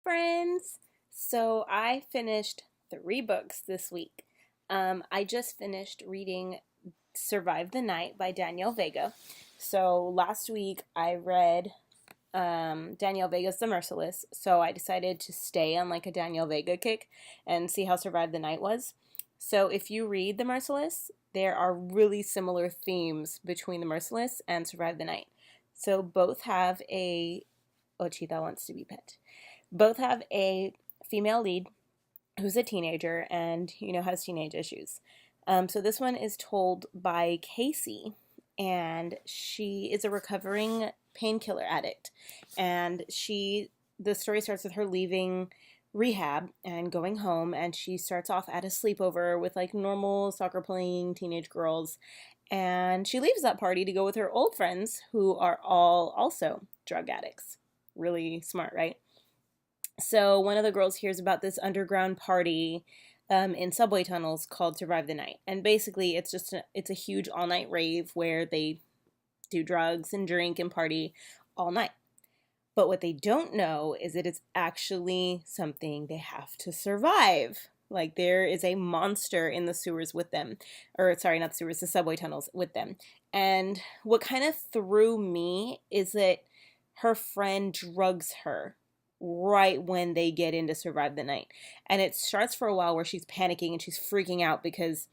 Friends. So I finished 3 books this week. I just finished reading Survive the Night by Danielle Vega. So last week I read Danielle Vega's The Merciless. So I decided to stay on like a Danielle Vega kick and see how Survive the Night was. So if you read The Merciless, there are really similar themes between The Merciless and Survive the Night. So both have a oh, Cheetah wants to be pet. Both have a female lead who's a teenager and, has teenage issues. So this one is told by Casey, and she is a recovering painkiller addict. And the story starts with her leaving rehab and going home, and she starts off at a sleepover with like normal soccer playing teenage girls. And she leaves that party to go with her old friends who are all also drug addicts. Really smart, right? So one of the girls hears about this underground party in subway tunnels called Survive the Night, and basically it's a huge all night rave where they do drugs and drink and party all night. But what they don't know is that it's actually something they have to survive. Like there is a monster in the sewers with them, or sorry, not the sewers, the subway tunnels with them. And what kind of threw me is that her friend drugs her right when they get in to survive the night. And it starts for a while where she's panicking and she's freaking out because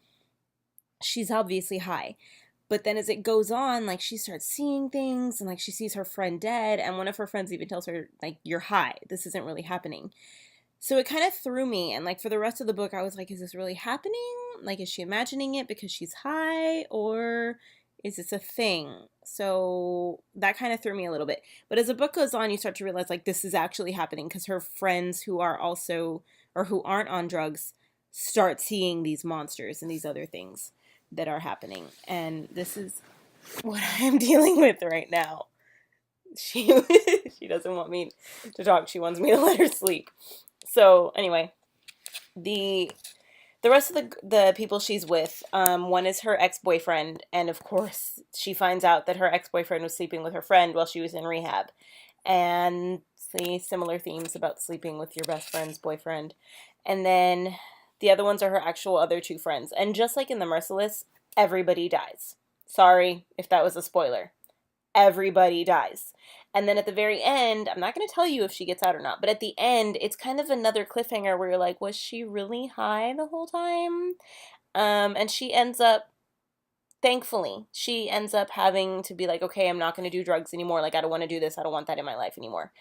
she's obviously high. But then as it goes on, like she starts seeing things and like she sees her friend dead, and one of her friends even tells her, like, you're high. This isn't really happening. So it kind of threw me, and like for the rest of the book I was like, is this really happening? Like, is she imagining it because she's high, or is this a thing? So that kind of threw me a little bit. But as the book goes on, you start to realize like this is actually happening because her friends who are also, or who aren't on drugs, start seeing these monsters and these other things that are happening. And this is what I'm dealing with right now. She she doesn't want me to talk. She wants me to let her sleep. So anyway, the the rest of the people she's with, one is her ex-boyfriend, and of course she finds out that her ex-boyfriend was sleeping with her friend while she was in rehab, and see similar themes about sleeping with your best friend's boyfriend. And then the other ones are her actual other 2 friends, and just like in The Merciless, everybody dies. Sorry if that was a spoiler. Everybody dies. And then at the very end, I'm not going to tell you if she gets out or not, but at the end, it's kind of another cliffhanger where you're like, was she really high the whole time? And she ends up, thankfully, she ends up having to be like, okay, I'm not going to do drugs anymore. Like, I don't want to do this. I don't want that in my life anymore.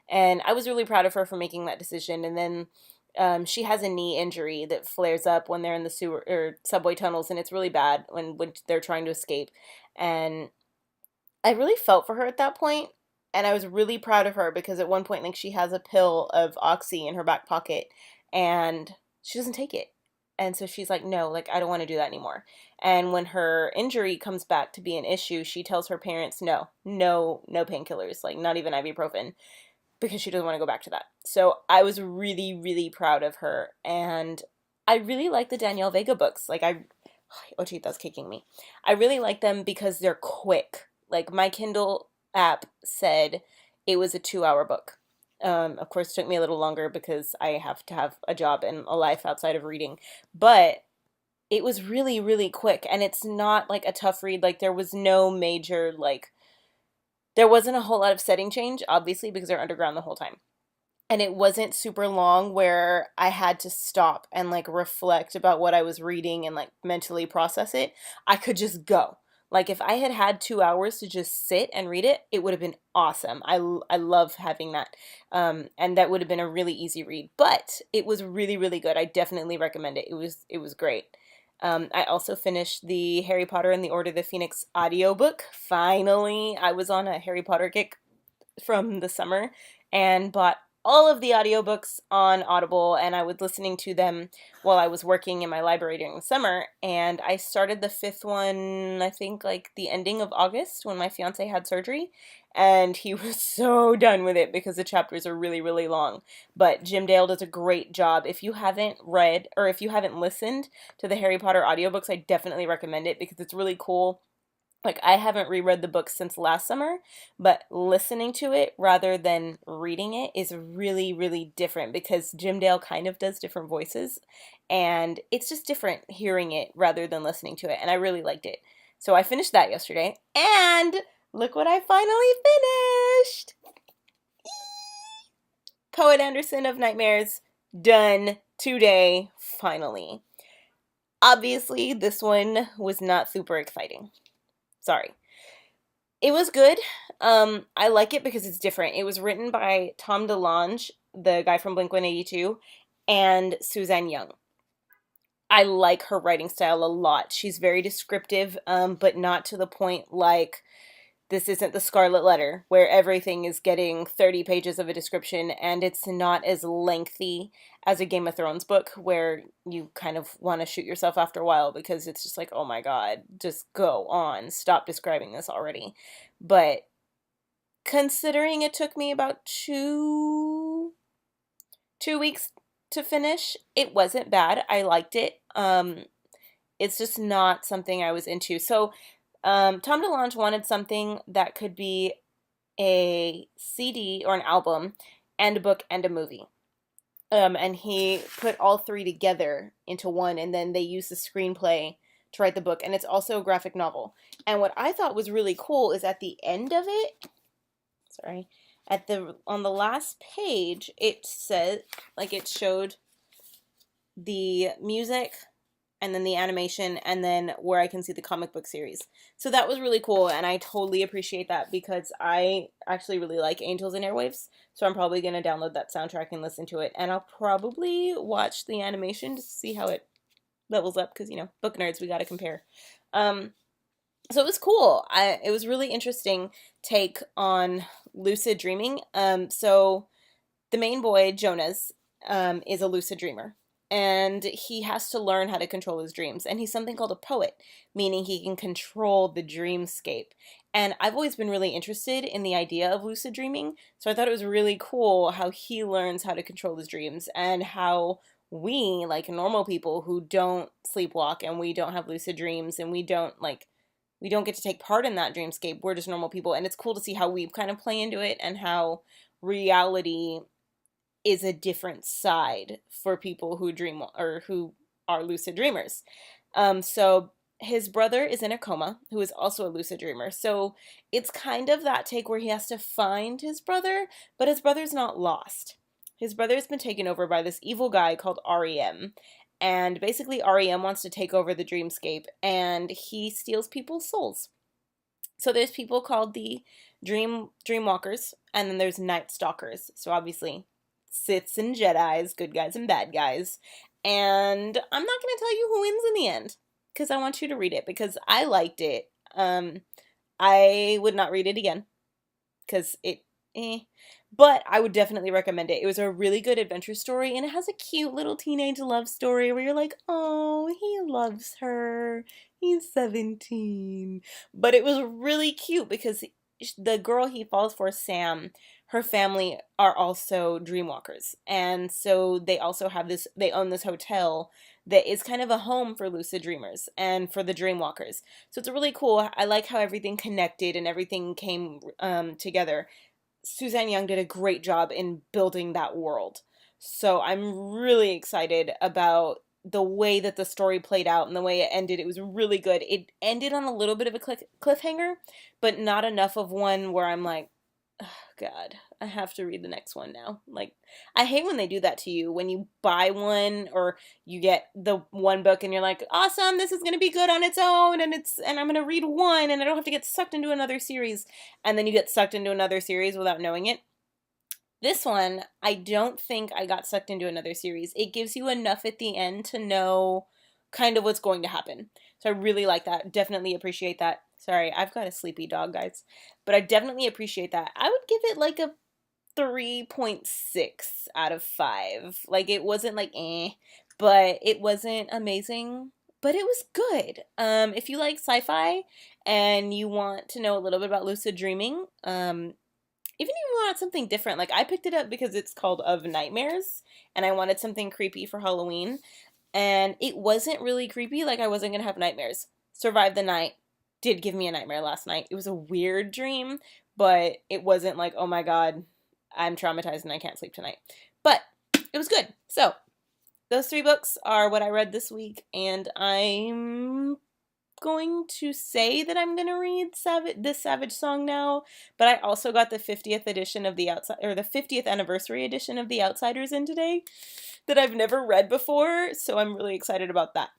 And I was really proud of her for making that decision. And then she has a knee injury that flares up when they're in the sewer or subway tunnels, and it's really bad when they're trying to escape. And I really felt for her at that point, and I was really proud of her because at one point, like, she has a pill of Oxy in her back pocket, and she doesn't take it. And so she's like, no, like, I don't want to do that anymore. And when her injury comes back to be an issue, she tells her parents, no, no, no painkillers, like, not even ibuprofen, because she doesn't want to go back to that. So I was really, really proud of her, and I really like the Danielle Vega books. Oh, gee, that's kicking me. I really like them because they're quick. Like my Kindle app said it was a 2-hour book. Of course, it took me a little longer because I have to have a job and a life outside of reading. But it was really, really quick. And it's not like a tough read. Like there was no major, like, there wasn't a whole lot of setting change, obviously, because they're underground the whole time. And it wasn't super long where I had to stop and like reflect about what I was reading and like mentally process it. I could just go. Like if I had had 2 hours to just sit and read it, it would have been awesome. I love having that. And that would have been a really easy read, but it was really, really good. I definitely recommend it. It was great. I also finished the Harry Potter and the Order of the Phoenix audiobook. Finally, I was on a Harry Potter kick from the summer and bought all of the audiobooks on Audible, and I was listening to them while I was working in my library during the summer. And I started the 5th one, I think, like the ending of August when my fiance had surgery, and he was so done with it because the chapters are really, really long. But Jim Dale does a great job. If you haven't read or if you haven't listened to the Harry Potter audiobooks, I definitely recommend it because it's really cool. Like, I haven't reread the book since last summer, but listening to it rather than reading it is really, really different because Jim Dale kind of does different voices, and it's just different hearing it rather than listening to it, and I really liked it. So I finished that yesterday, and look what I finally finished! Poet Anderson of Nightmares, done today, finally. Obviously, this one was not super exciting. Sorry. It was good. I like it because it's different. It was written by Tom Delonge, the guy from Blink-182, and Suzanne Young. I like her writing style a lot. She's very descriptive, but not to the point like this isn't the Scarlet Letter, where everything is getting 30 pages of a description, and it's not as lengthy as a Game of Thrones book, where you kind of want to shoot yourself after a while, because it's just like, oh my god, just go on, stop describing this already. But considering it took me about two weeks to finish, it wasn't bad. I liked it. It's just not something I was into. So Tom DeLonge wanted something that could be a CD or an album and a book and a movie. And he put all three together into one, and then they used the screenplay to write the book, and it's also a graphic novel. And what I thought was really cool is at the end of it, on the last page, it said, like, it showed the music and then the animation and then where I can see the comic book series. So that was really cool, and I totally appreciate that because I actually really like Angels and Airwaves, so I'm probably going to download that soundtrack and listen to it, and I'll probably watch the animation to see how it levels up because, you know, book nerds, we got to compare. So it was cool. It was really interesting take on lucid dreaming. So the main boy, Jonas, is a lucid dreamer. And he has to learn how to control his dreams. And he's something called a poet, meaning he can control the dreamscape. And I've always been really interested in the idea of lucid dreaming. So I thought it was really cool how he learns how to control his dreams and how we, like normal people who don't sleepwalk and we don't have lucid dreams and we don't get to take part in that dreamscape. We're just normal people. And it's cool to see how we kind of play into it and how reality is a different side for people who dream or who are lucid dreamers. So his brother is in a coma, who is also a lucid dreamer. So it's kind of that take where he has to find his brother, but his brother's not lost. His brother's been taken over by this evil guy called REM. And basically REM wants to take over the dreamscape, and he steals people's souls. So there's people called the Dreamwalkers, and then there's Night Stalkers. So obviously Siths and Jedis, good guys and bad guys. And I'm not going to tell you who wins in the end, because I want you to read it, because I liked it. I would not read it again, because but I would definitely recommend it. It was a really good adventure story, and it has a cute little teenage love story where you're like, oh, he loves her. He's 17. But it was really cute because the girl he falls for, Sam, her family are also dreamwalkers. And so they also have they own this hotel that is kind of a home for lucid dreamers and for the dreamwalkers. So it's really cool. I like how everything connected and everything came together. Suzanne Young did a great job in building that world. So I'm really excited about the way that the story played out and the way it ended. It was really good. It ended on a little bit of a cliffhanger, but not enough of one where I'm like, oh, God, I have to read the next one now. Like, I hate when they do that to you, when you buy one or you get the one book and you're like, awesome, this is going to be good on its own, and I'm going to read one and I don't have to get sucked into another series, and then you get sucked into another series without knowing it. This one, I don't think I got sucked into another series. It gives you enough at the end to know kind of what's going to happen. So I really like that. Definitely appreciate that. Sorry, I've got a sleepy dog, guys. But I definitely appreciate that. I would give it like a 3.6 out of 5. Like, it wasn't like but it wasn't amazing, but it was good. If you like sci-fi and you want to know a little bit about lucid dreaming, even if you want something different, like I picked it up because it's called Of Nightmares, and I wanted something creepy for Halloween, and it wasn't really creepy, like I wasn't gonna have nightmares. Survive the Night did give me a nightmare last night. It was a weird dream, but it wasn't like, oh my God, I'm traumatized and I can't sleep tonight. But it was good. So those 3 books are what I read this week, and I'm going to say that I'm going to read this Savage Song now, but I also got the 50th edition of the the 50th anniversary edition of The Outsiders in today that I've never read before, so I'm really excited about that.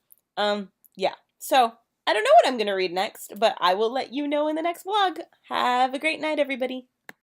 Yeah. So, I don't know what I'm going to read next, but I will let you know in the next vlog. Have a great night, everybody.